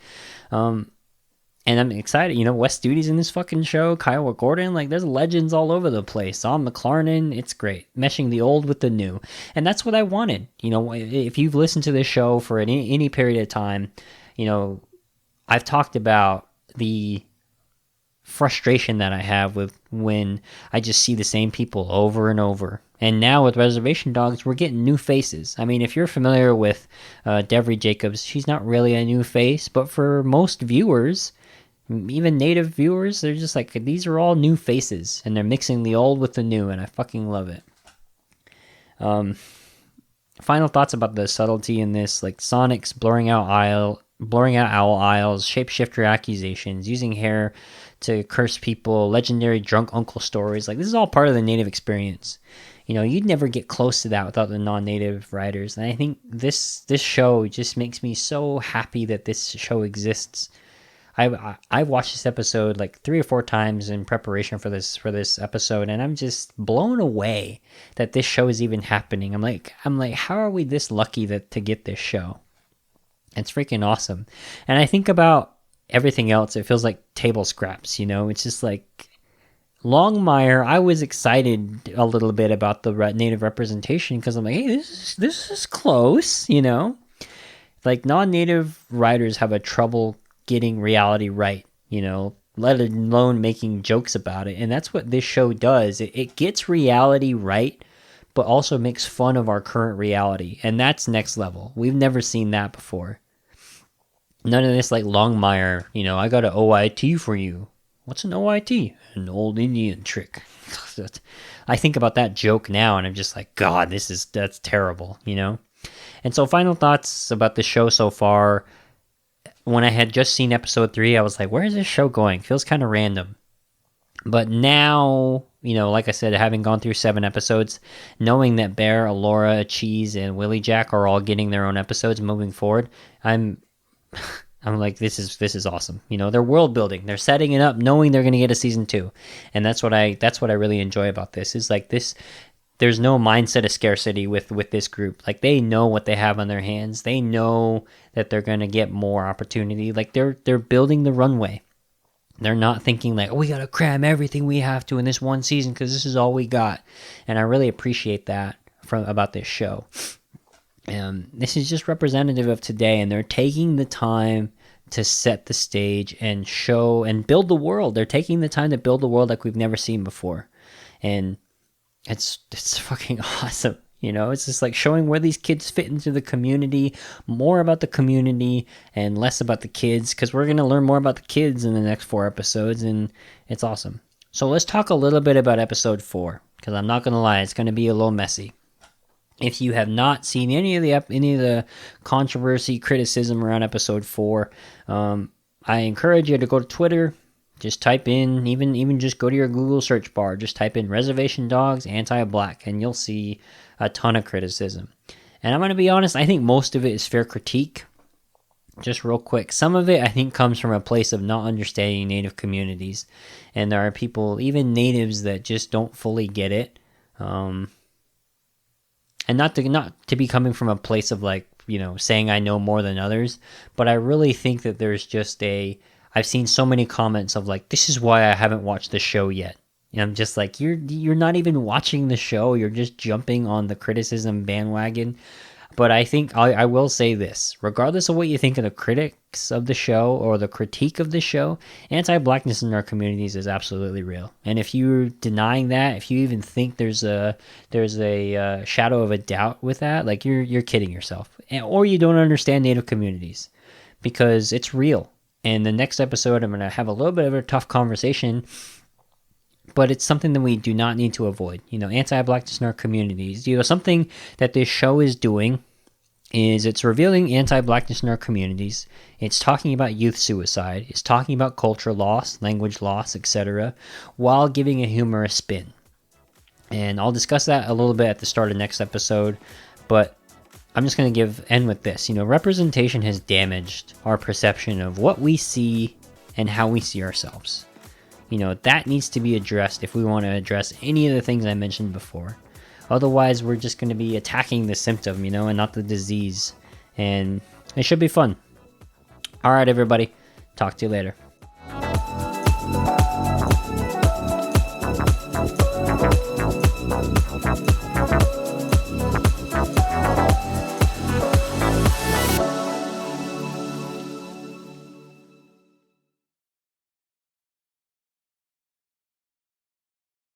And I'm excited, you know, Wes Studi's in this fucking show, Kyle Gordon, like, there's legends all over the place. Saul McLarnon, it's great. Meshing the old with the new. And that's what I wanted. You know, if you've listened to this show for any period of time, you know, I've talked about the frustration that I have with when I just see the same people over and over. And now with Reservation Dogs, we're getting new faces. I mean, if you're familiar with Devery Jacobs, she's not really a new face, but for most viewers, even native viewers, they're just like, these are all new faces, and they're mixing the old with the new, and I fucking love it. Final thoughts about the subtlety in this, like Sonic's blurring out owl eyes, shapeshifter accusations, using hair to curse people, legendary drunk uncle stories. Like, this is all part of the native experience. You know, you'd never get close to that without the non-native writers. And I think this show just makes me so happy that this show exists. I watched this episode like 3 or 4 times in preparation for this episode, and I'm just blown away that this show is even happening. I'm like, how are we this lucky to get this show? It's freaking awesome. And I think about everything else, it feels like table scraps, you know? It's just like Longmire, I was excited a little bit about the native representation because I'm like, hey, this is close, you know? Like, non-native writers have a trouble getting reality right, you know, let alone making jokes about it. And that's what this show does. It gets reality right, but also makes fun of our current reality. And that's next level. We've never seen that before. None of this like Longmire, you know, I got an OIT for you. What's an OIT? An old Indian trick. I think about that joke now and I'm just like, God, that's terrible, you know? And so final thoughts about the show so far. When I had just seen episode 3, I was like, where is this show going? Feels kind of random. But now, you know, like I said, having gone through 7 episodes, knowing that Bear, Alora, Cheese, and Willie Jack are all getting their own episodes moving forward, I'm like, this is awesome. You know, they're world building. They're setting it up, knowing they're going to get a season 2. And that's what I really enjoy about this. Is like this. There's no mindset of scarcity with this group. Like, they know what they have on their hands. They know that they're going to get more opportunity. Like, they're building the runway. They're not thinking like, oh, we got to cram everything we have to in this one season because this is all we got. And I really appreciate that about this show. This is just representative of today, and they're taking the time to set the stage and show and build the world. They're taking the time to build the world like we've never seen before. And it's fucking awesome, you know? It's just like showing where these kids fit into the community, more about the community and less about the kids, because we're going to learn more about the kids in the next 4 episodes, and it's awesome. So let's talk a little bit about episode 4, because I'm not going to lie, it's going to be a little messy. If you have not seen any of the controversy, criticism around episode 4, I encourage you to go to Twitter. Just type in, even just go to your Google search bar, just type in Reservation Dogs anti-black, and you'll see a ton of criticism. And I'm going to be honest, I think most of it is fair critique. Just real quick, some of it I think comes from a place of not understanding Native communities. And there are people, even natives, that just don't fully get it. And not to be coming from a place of like, you know, saying I know more than others, but I really think that there's just I've seen so many comments of like, this is why I haven't watched the show yet. And I'm just like, you're not even watching the show. You're just jumping on the criticism bandwagon. But I think I will say this, regardless of what you think of the critics of the show or the critique of the show, anti-blackness in our communities is absolutely real. And if you're denying that, if you even think there's a shadow of a doubt with that, like you're kidding yourself, or you don't understand Native communities, because it's real. And the next episode, I'm going to have a little bit of a tough conversation, but it's something that we do not need to avoid. Anti-blackness in our communities. Something that this show is doing is it's revealing anti-blackness in our communities. It's talking about youth suicide. It's talking about culture loss, language loss, etc., while giving a humorous spin. And I'll discuss that a little bit at the start of next episode, but I'm just going to end with this. Representation has damaged our perception of what we see and how we see ourselves. That needs to be addressed if we want to address any of the things I mentioned before. Otherwise, we're just going to be attacking the symptom, and not the disease. And it should be fun. All right, everybody. Talk to you later.